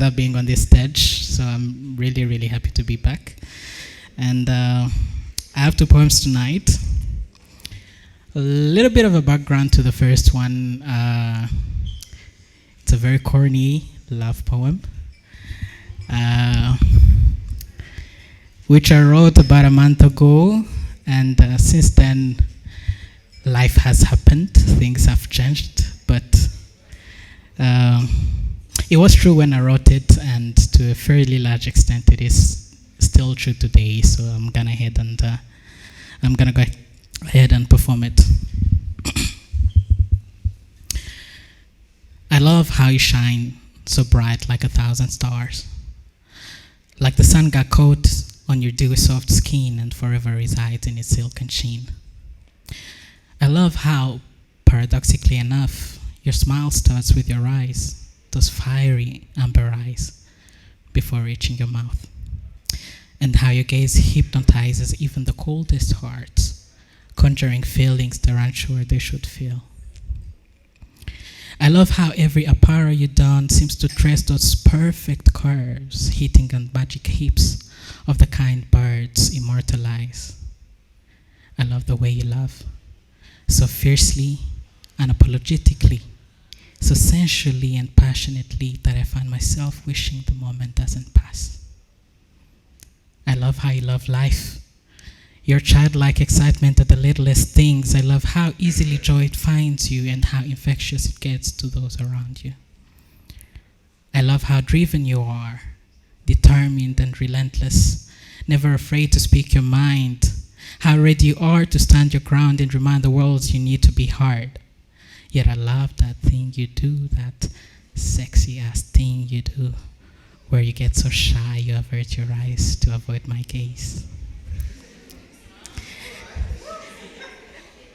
consider being on this stage, so I'm really, really happy to be back. And I have two poems tonight. A little bit of a background to the first one. It's a very corny love poem, which I wrote about a month ago, and since then, life has happened, things have changed, but it was true when I wrote it, and to a fairly large extent, it is still true today. So I'm gonna go ahead and perform it. I love how you shine so bright like 1,000 stars, like the sun got caught on your dewy soft skin and forever resides in its silken sheen. I love how, paradoxically enough, your smile starts with your eyes, those fiery amber eyes, before reaching your mouth. And how your gaze hypnotizes even the coldest hearts, conjuring feelings they're unsure they should feel. I love how every apparel you don seems to trace those perfect curves, hitting on magic hips of the kind birds immortalize. I love the way you love, so fiercely, unapologetically, so sensually and passionately that I find myself wishing the moment doesn't pass. I love how you love life, your childlike excitement at the littlest things. I love how easily joy finds you and how infectious it gets to those around you. I love how driven you are, determined and relentless, never afraid to speak your mind, how ready you are to stand your ground and remind the world you need to be hard. Yet I love that thing you do, that sexy ass thing you do, where you get so shy you avert your eyes to avoid my gaze.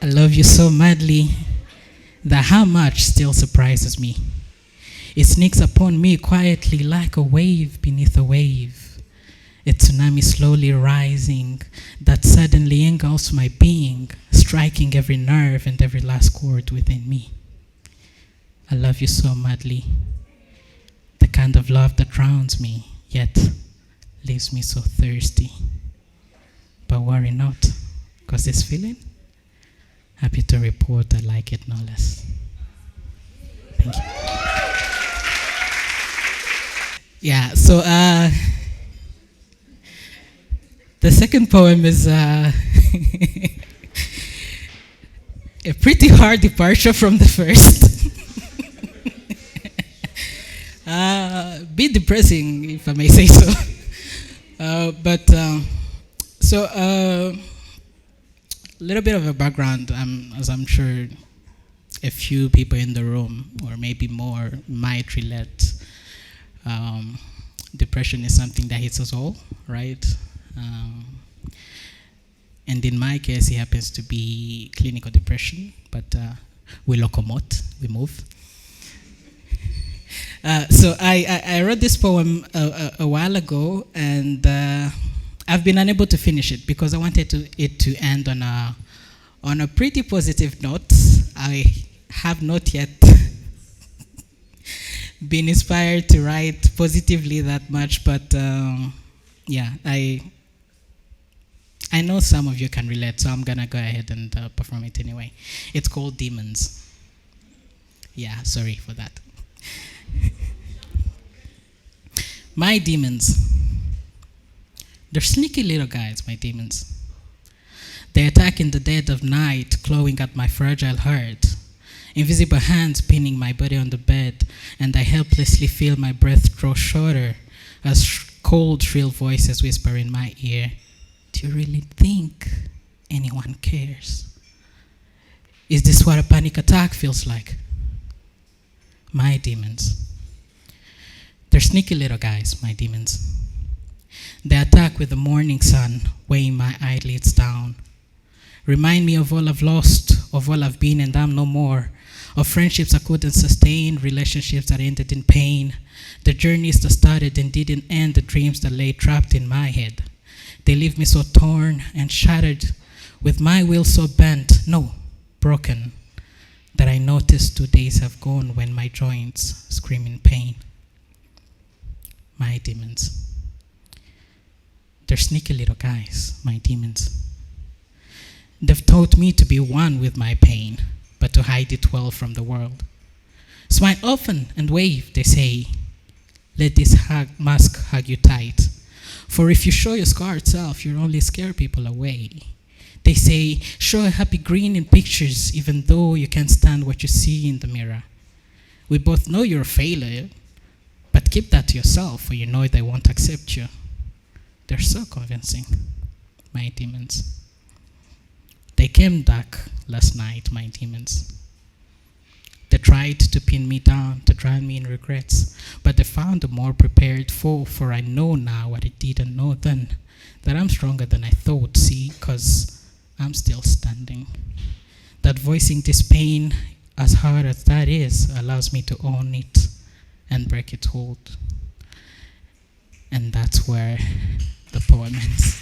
I love you so madly that how much still surprises me. It sneaks upon me quietly like a wave beneath a wave, a tsunami slowly rising that suddenly engulfs my being, striking every nerve and every last chord within me. I love you so madly, the kind of love that drowns me, yet leaves me so thirsty. But worry not, because this feeling, happy to report I like it no less. Thank you. Yeah, so the second poem is a pretty hard departure from the first. Bit depressing, if I may say so. A little bit of a background, as I'm sure a few people in the room, or maybe more, might relate. Depression is something that hits us all, right? And in my case, it happens to be clinical depression, but we locomote, we move. So I wrote this poem a while ago, and I've been unable to finish it because I wanted it to end on a pretty positive note. I have not yet been inspired to write positively that much, but yeah, I know some of you can relate, so I'm gonna go ahead and perform it anyway. It's called Demons. Yeah, sorry for that. My demons. They're sneaky little guys, my demons. They attack in the dead of night, clawing at my fragile heart. Invisible hands pinning my body on the bed, and I helplessly feel my breath draw shorter as cold, shrill voices whisper in my ear, "Do you really think anyone cares? Is this what a panic attack feels like?" My demons. They're sneaky little guys, my demons. They attack with the morning sun, weighing my eyelids down. Remind me of all I've lost, of all I've been and I'm no more, of friendships I couldn't sustain, relationships that ended in pain, the journeys that started and didn't end, the dreams that lay trapped in my head. They leave me so torn and shattered, with my will so bent, no, broken, that I notice 2 days have gone when my joints scream in pain. my demons. They're sneaky little guys, my demons. They've taught me to be one with my pain, but to hide it well from the world. Smile often and wave, they say. Let this mask hug you tight. For if you show your scarred self, you'll only scare people away. They say, show a happy grin in pictures, even though you can't stand what you see in the mirror. We both know you're a failure, but keep that to yourself, for you know they won't accept you. They're so convincing, my demons. They came back last night, my demons. They tried to pin me down, to drown me in regrets, but they found a more prepared foe, for I know now what I didn't know then, that I'm stronger than I thought, see, 'cause I'm still standing. That voicing this pain, as hard as that is, allows me to own it and break its hold. And that's where the poem ends.